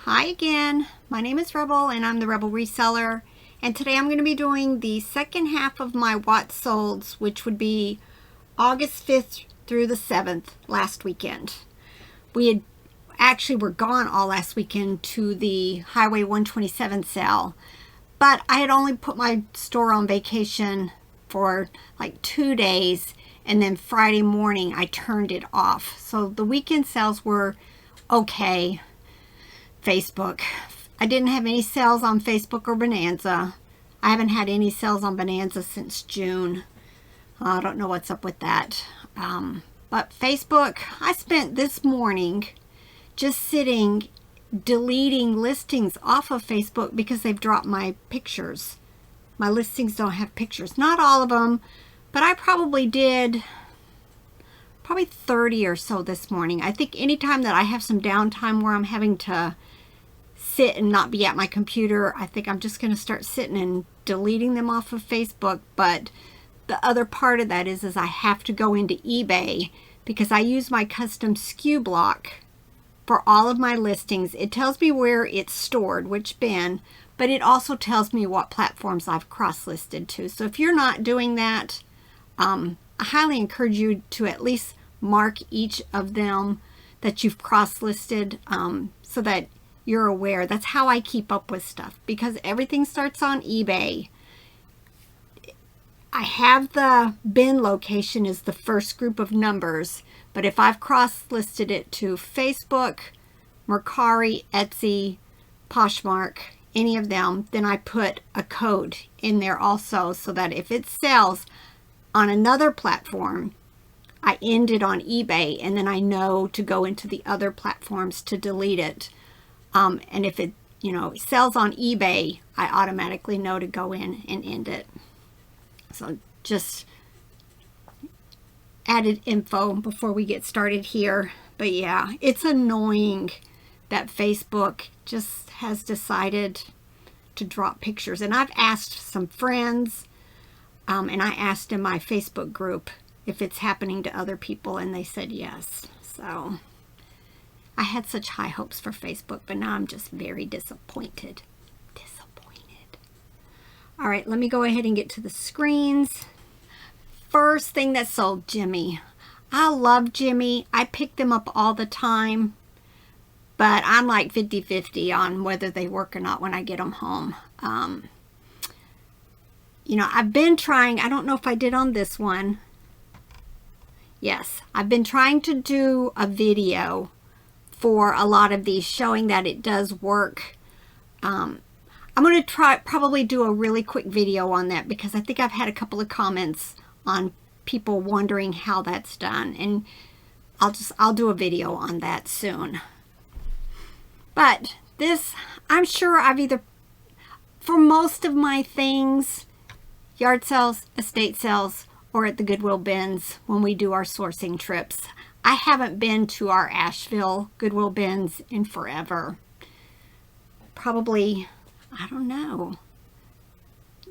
Hi again, my name is Rebel and I'm the Rebel Reseller, and today I'm going to be doing the second half of my What Solds, which would be August 5th through the 7th last weekend. We were gone all last weekend to the Highway 127 sale, but I had only put my store on vacation for like 2 days, and then Friday morning I turned it off. So the weekend sales were okay. Facebook. I didn't have any sales on Facebook or Bonanza. I haven't had any sales on Bonanza since June. I don't know what's up with that. But Facebook, I spent this morning just sitting deleting listings off of Facebook because they've dropped my pictures. My listings don't have pictures. Not all of them, but I probably did 30 or so this morning. I think anytime that I have some downtime where I'm having to sit and not be at my computer, I think I'm just going to start sitting and deleting them off of Facebook. But the other part of that is I have to go into eBay because I use my custom SKU block for all of my listings. It tells me where it's stored, which bin, but it also tells me what platforms I've cross-listed to. So if you're not doing that, I highly encourage you to at least mark each of them that you've cross-listed so that you're aware. That's how I keep up with stuff, because everything starts on eBay. I have the bin location as the first group of numbers, but if I've cross-listed it to Facebook, Mercari, Etsy, Poshmark, any of them, then I put a code in there also, so that if it sells on another platform, I end it on eBay, and then I know to go into the other platforms to delete it. And if it, sells on eBay, I automatically know to go in and end it. So just added info before we get started here. But yeah, it's annoying that Facebook just has decided to drop pictures. And I've asked some friends, and I asked in my Facebook group if it's happening to other people, and they said yes. So I had such high hopes for Facebook, but now I'm just very disappointed. All right, let me go ahead and get to the screens. First thing that sold, Jimmy. I love Jimmy. I pick them up all the time, but I'm like 50-50 on whether they work or not when I get them home. I've been trying, I don't know if I did on this one. Yes, I've been trying to do a video for a lot of these showing that it does work. I'm going to probably do a really quick video on that, because I think I've had a couple of comments on people wondering how that's done, and I'll do a video on that soon. But this, I'm sure I've either, for most of my things, yard sales, estate sales, or at the Goodwill bins when we do our sourcing trips. I haven't been to our Asheville Goodwill bins in forever. Probably, I don't know,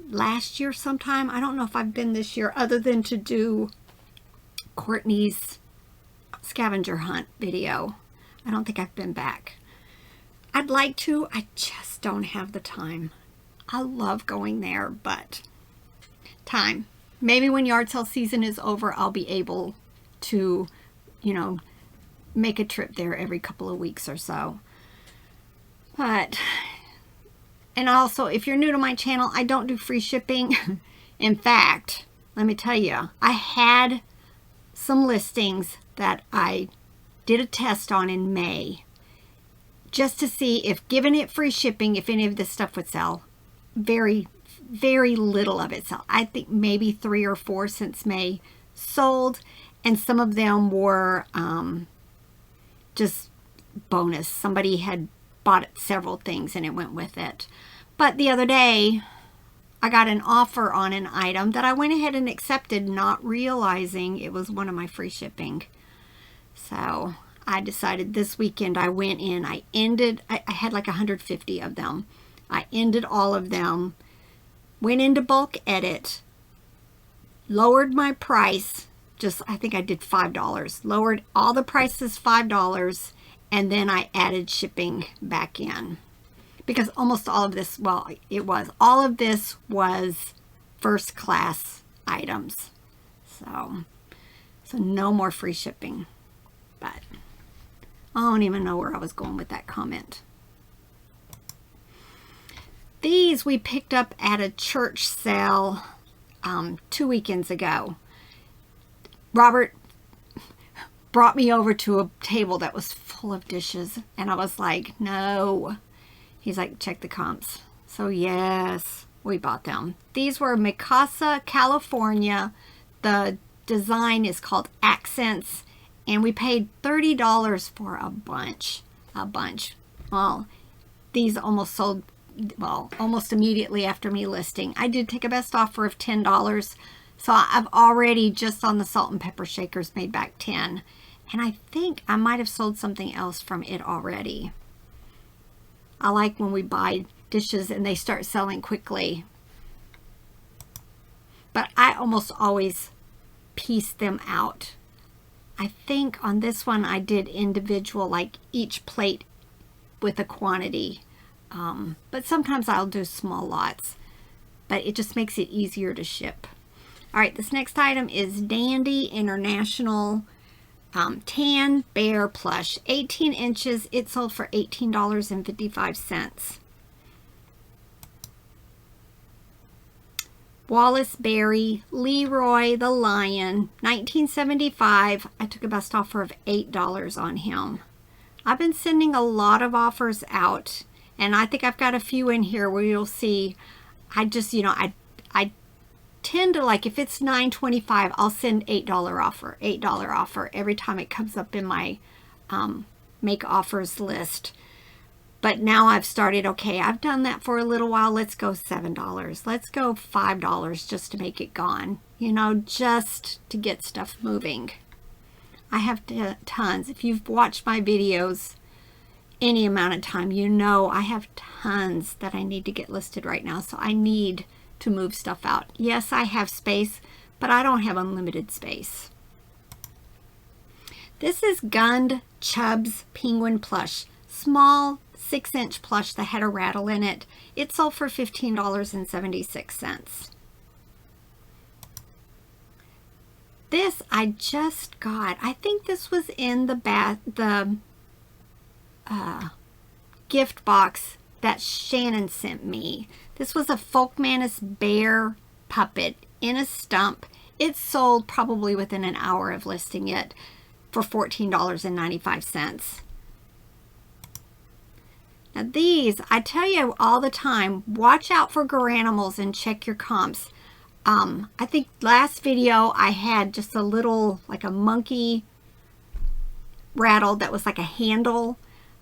last year sometime. I don't know if I've been this year, other than to do Courtney's scavenger hunt video. I don't think I've been back. I'd like to, I just don't have the time. I love going there, but time. Maybe when yard sale season is over, I'll be able to, make a trip there every couple of weeks or so. But, and also, if you're new to my channel, I don't do free shipping. In fact, let me tell you, I had some listings that I did a test on in May, just to see if, given it free shipping, if any of this stuff would sell. Very, very little of it sold. I think maybe 3 or 4 since May sold, and some of them were just bonus. Somebody had bought several things and it went with it. But the other day, I got an offer on an item that I went ahead and accepted, not realizing it was one of my free shipping. So I decided this weekend, I went in, I had like 150 of them. I ended all of them, went into bulk edit, lowered my price, I think I did $5, lowered all the prices $5, and then I added shipping back in. Because almost all of this, well, all of this was first class items. So no more free shipping. But I don't even know where I was going with that comment. These we picked up at a church sale 2 weekends ago. Robert brought me over to a table that was full of dishes, and I was like, no. He's like, check the comps. So yes, we bought them. These were Mikasa, California. The design is called Accents, and we paid $30 for a bunch. Well, these almost sold, well, almost immediately after me listing. I did take a best offer of $10, so I've already, just on the salt and pepper shakers, made back 10. And I think I might have sold something else from it already. I like when we buy dishes and they start selling quickly. But I almost always piece them out. I think on this one I did individual, like each plate with a quantity. But sometimes I'll do small lots. But it just makes it easier to ship. All right, this next item is Dandy International Tan Bear Plush, 18 inches. It sold for $18.55. Wallace Berry, Leroy the Lion, 1975. I took a best offer of $8 on him. I've been sending a lot of offers out, and I think I've got a few in here where you'll see. I just, I tend to, like, if it's $9.25, I'll send $8 offer every time it comes up in my make offers list. But now I've started, okay, I've done that for a little while. Let's go $7. Let's go $5 just to make it gone. Just to get stuff moving. I have tons. If you've watched my videos any amount of time, I have tons that I need to get listed right now. So I need to move stuff out. Yes, I have space, but I don't have unlimited space. This is Gund Chubb's Penguin Plush. Small 6-inch plush that had a rattle in it. It sold for $15.76. This I just got. I think this was in the gift box that Shannon sent me. This was a Folkmanis bear puppet in a stump. It sold probably within an hour of listing it for $14.95. Now these, I tell you all the time, watch out for garanimals and check your comps. I think last video I had just a little, like a monkey rattle that was like a handle.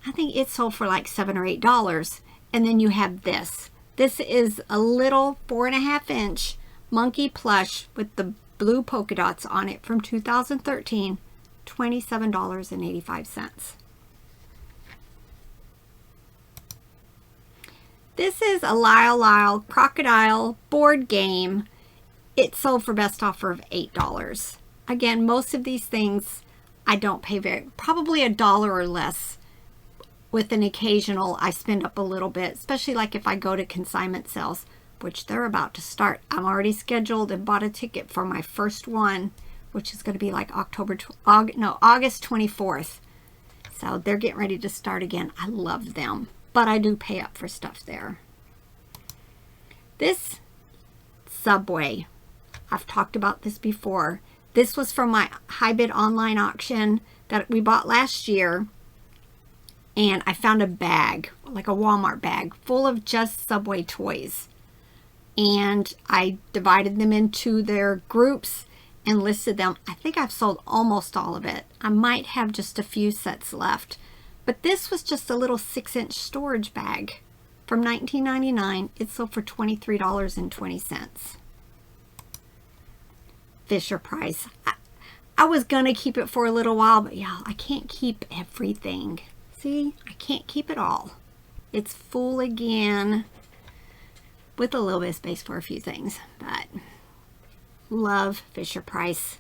I think it sold for like $7 or $8. And then you have this. This is a little 4.5-inch monkey plush with the blue polka dots on it from 2013, $27.85. This is a Lyle Crocodile board game. It sold for best offer of $8. Again, most of these things I don't pay probably $1 or less. With an occasional, I spend up a little bit, especially like if I go to consignment sales, which they're about to start. I'm already scheduled and bought a ticket for my first one, which is going to be like August 24th. So they're getting ready to start again. I love them, but I do pay up for stuff there. This Subway, I've talked about this before. This was from my high bid online auction that we bought last year. And I found a bag, like a Walmart bag, full of just Subway toys. And I divided them into their groups and listed them. I think I've sold almost all of it. I might have just a few sets left. But this was just a little 6-inch storage bag from $19.99. It sold for $23.20. Fisher Price. I was going to keep it for a little while, but yeah, I can't keep everything. See, I can't keep it all. It's full again with a little bit of space for a few things, but love Fisher Price.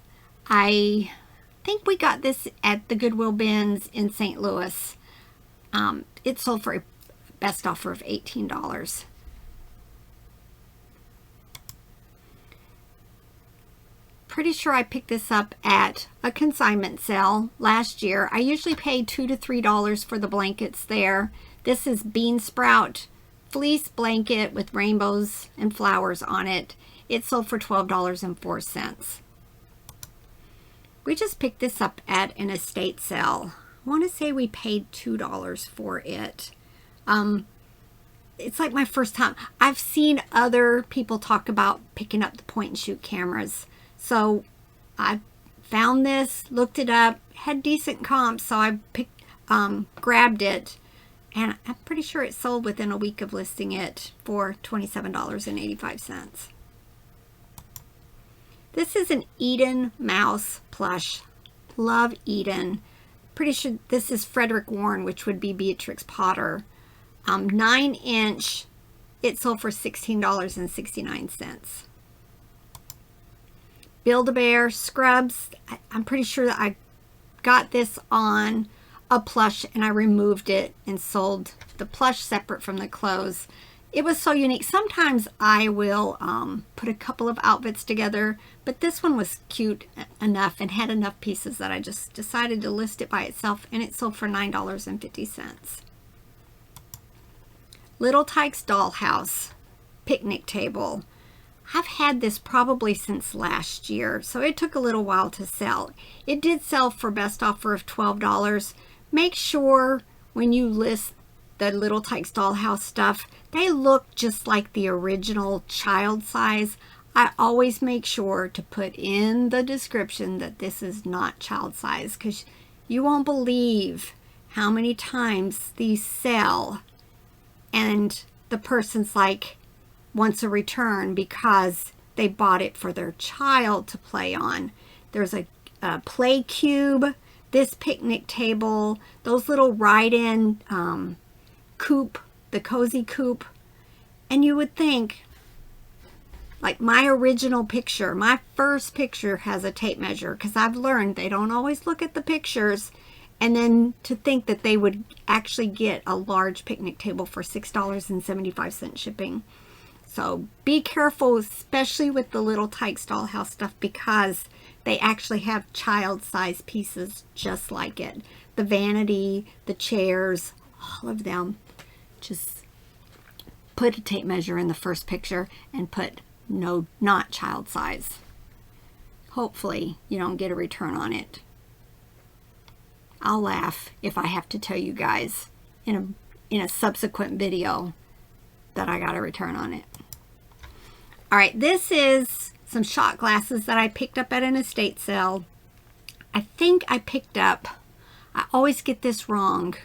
I think we got this at the Goodwill bins in St. Louis. It sold for a best offer of $18. Pretty sure I picked this up at a consignment sale last year. I usually pay $2 to $3 for the blankets there. This is Bean Sprout fleece blanket with rainbows and flowers on it. It sold for $12.04. We just picked this up at an estate sale. I want to say we paid $2 for it. It's like my first time. I've seen other people talk about picking up the point and shoot cameras. So I found this, looked it up, had decent comps, so I grabbed it. And I'm pretty sure it sold within a week of listing it for $27.85. This is an Eden mouse plush. Love Eden. Pretty sure this is Frederick Warren, which would be Beatrix Potter. 9-inch. It sold for $16.69. Build-A-Bear scrubs. I'm pretty sure that I got this on a plush and I removed it and sold the plush separate from the clothes. It was so unique. Sometimes I will put a couple of outfits together, but this one was cute enough and had enough pieces that I just decided to list it by itself, and it sold for $9.50. Little Tikes Dollhouse picnic table. I've had this probably since last year, so it took a little while to sell. It did sell for best offer of $12. Make sure when you list the Little Tikes Dollhouse stuff, they look just like the original child size. I always make sure to put in the description that this is not child size, because you won't believe how many times these sell and the person's like wants a return because they bought it for their child to play on. There's a play cube, this picnic table, those little ride-in coop, the cozy coop. And you would think, like my original picture, my first picture has a tape measure, because I've learned they don't always look at the pictures. And then to think that they would actually get a large picnic table for $6.75 shipping. So be careful, especially with the Little Tikes Dollhouse stuff, because they actually have child-size pieces just like it. The vanity, the chairs, all of them. Just put a tape measure in the first picture and put no, not child size. Hopefully you don't get a return on it. I'll laugh if I have to tell you guys in a subsequent video that I got a return on it. All right, this is some shot glasses that I picked up at an estate sale. I think I picked up, I always get this wrong,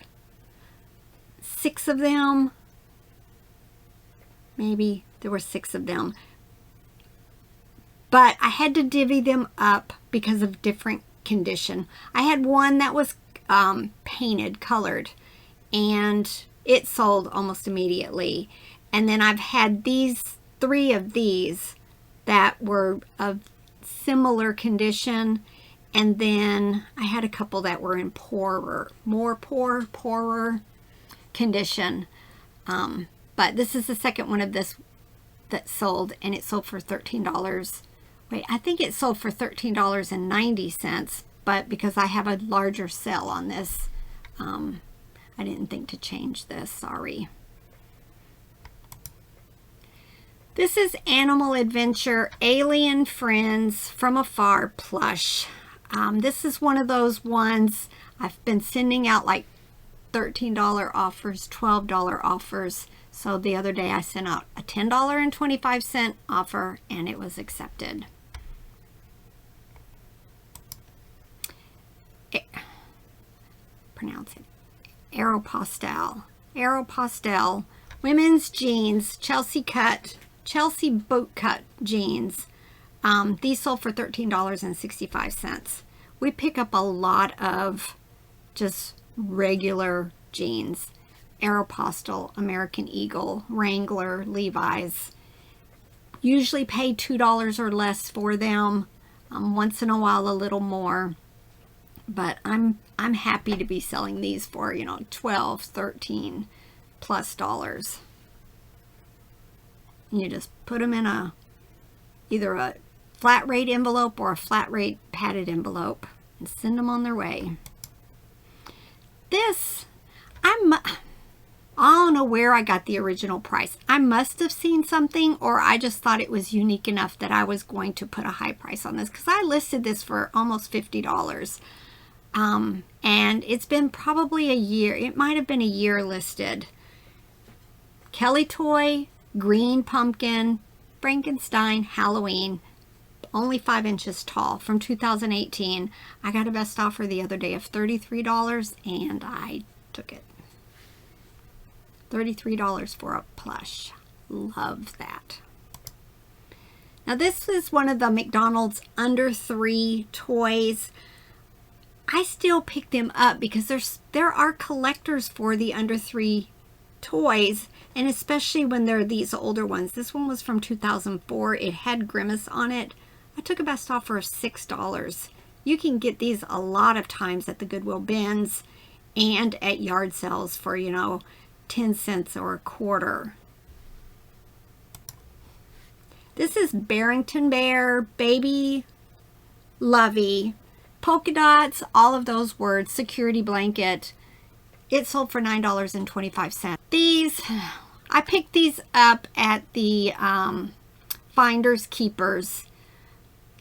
6 of them. Maybe there were 6 of them. But I had to divvy them up because of different condition. I had one that was painted, colored, and it sold almost immediately. And then I've had these 3 of these that were of similar condition, and then I had a couple that were in poorer condition. But this is the second one of this that sold, and it sold for $13. Wait, I think it sold for $13.90, but because I have a larger sale on this, I didn't think to change this, sorry. This is Animal Adventure Alien Friends from Afar plush. This is one of those ones I've been sending out like $13 offers, $12 offers. So the other day I sent out a $10.25 offer and it was accepted. Pronounce it. Aeropostale. Aeropostale. Women's jeans. Chelsea boot cut jeans. These sold for $13.65. We pick up a lot of just regular jeans. Aeropostale, American Eagle, Wrangler, Levi's. Usually pay $2 or less for them. Once in a while a little more. But I'm I'm happy to be selling these for, you know, $12, $13 plus. And you just put them in either a flat rate envelope or a flat rate padded envelope and send them on their way. This, I don't know where I got the original price. I must have seen something, or I just thought it was unique enough that I was going to put a high price on this, because I listed this for almost $50. And it's been probably a year. It might have been a year listed. Kelly Toy, Green Pumpkin, Frankenstein, Halloween, only 5 inches tall, from 2018. I got a best offer the other day of $33 and I took it. $33 for a plush. Love that. Now this is one of the McDonald's under 3 toys. I still pick them up because there are collectors for the under 3 toys, and especially when they're these older ones. This one was from 2004. It had Grimace on it. I took a best offer of $6. You can get these a lot of times at the Goodwill bins and at yard sales for, you know, 10 cents or a quarter. This is Barrington Bear, Baby Lovey, polka dots, all of those words, security blanket. It sold for $9.25. These, I picked these up at the Finders Keepers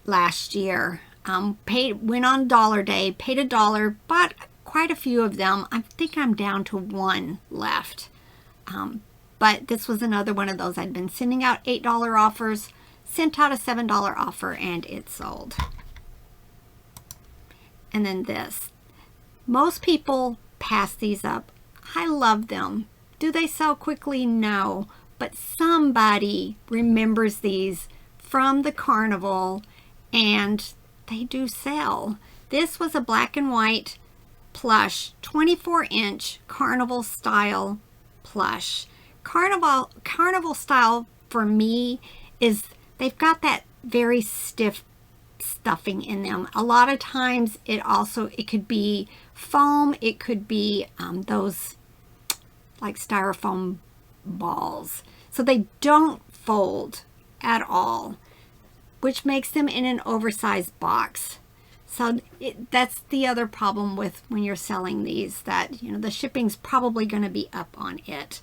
last year. Went on Dollar Day, paid $1, bought quite a few of them. I think I'm down to 1 left. But this was another one of those. I'd been sending out $8 offers, sent out a $7 offer, and it sold. And then this. Most people pass these up. I love them. Do they sell quickly? No. But somebody remembers these from the carnival, and they do sell. This was a black and white plush, 24-inch carnival style plush. Carnival style for me is they've got that very stiff stuffing in them. A lot of times it could be foam, it could be those like styrofoam balls. So they don't fold at all, which makes them in an oversized box. So that's the other problem with when you're selling these, that, you know, the shipping's probably going to be up on it.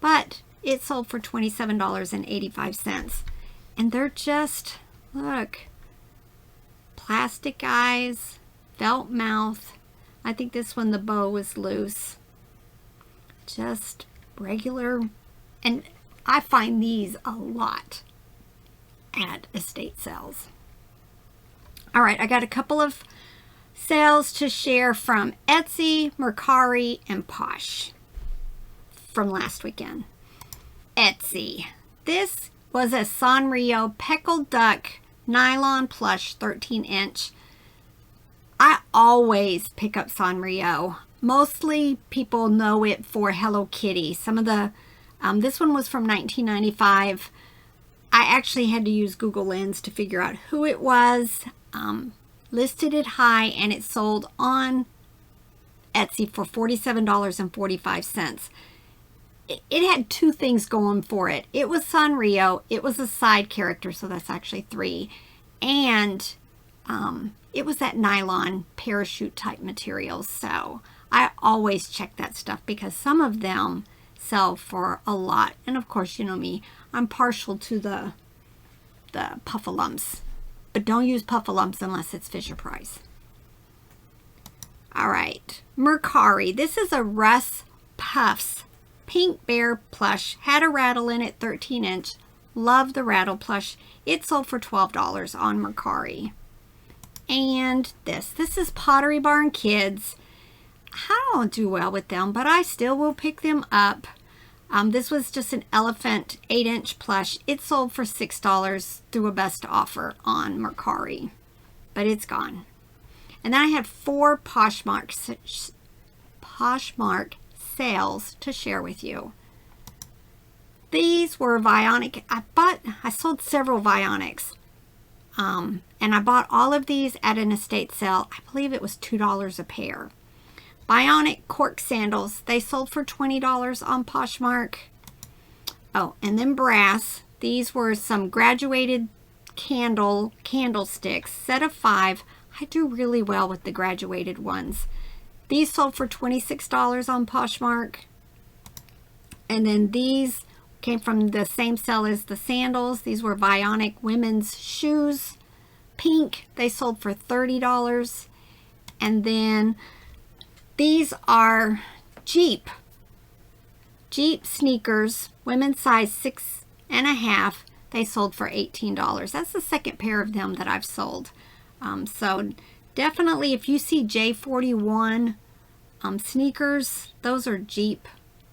But it sold for $27.85. And they're just, look, plastic eyes, felt mouth. I think this one, the bow was loose. Just regular. And I find these a lot at estate sales. All right, I got a couple of sales to share from Etsy, Mercari, and Posh from last weekend. Etsy. This was a Sanrio Pickled Duck Nylon Plush 13-inch. I always pick up Sanrio. Mostly people know it for Hello Kitty. Some of the, this one was from 1995. I actually had to use Google Lens to figure out who it was. Listed it high, and it sold on Etsy for $47.45. It had 2 things going for it. It was Sanrio. It was a side character, so that's actually 3. And it was that nylon parachute type material. So I always check that stuff because some of them sell for a lot. And of course, you know me, I'm partial to the Puffalumps. But don't use Puffalumps unless it's Fisher Price. All right, Mercari. This is a Russ Puffs Pink Bear plush. Had a rattle in it, 13-inch. Love the rattle plush. It sold for $12 on Mercari. And this is Pottery Barn Kids. I don't do well with them, but I still will pick them up. This was just an elephant 8-inch plush. It sold for $6 through a best offer on Mercari, but it's gone. And then I had 4 Poshmark sales to share with you. These were Vionic. I sold several Vionics. And I bought all of these at an estate sale. I believe it was $2 a pair. Bionic cork sandals. They sold for $20 on Poshmark. Oh, and then brass. These were some graduated candlesticks, set of 5. I do really well with the graduated ones. These sold for $26 on Poshmark. And then these came from the same sale as the sandals. These were Bionic women's shoes, pink. They sold for $30. And then these are Jeep sneakers, women's size 6.5. They sold for $18. That's the second pair of them that I've sold. So definitely, if you see J41 sneakers, those are Jeep,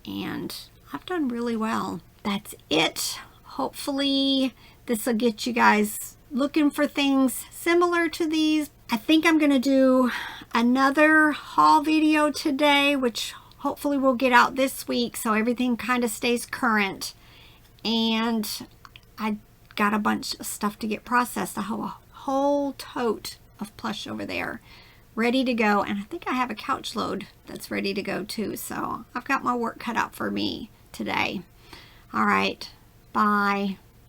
and I've done really well. That's it. Hopefully this will get you guys looking for things similar to these. I think I'm going to do another haul video today, which hopefully will get out this week so everything kind of stays current. And I got a bunch of stuff to get processed. I have a whole tote of plush over there ready to go, and I think I have a couch load that's ready to go too. So I've got my work cut out for me today. All right, bye.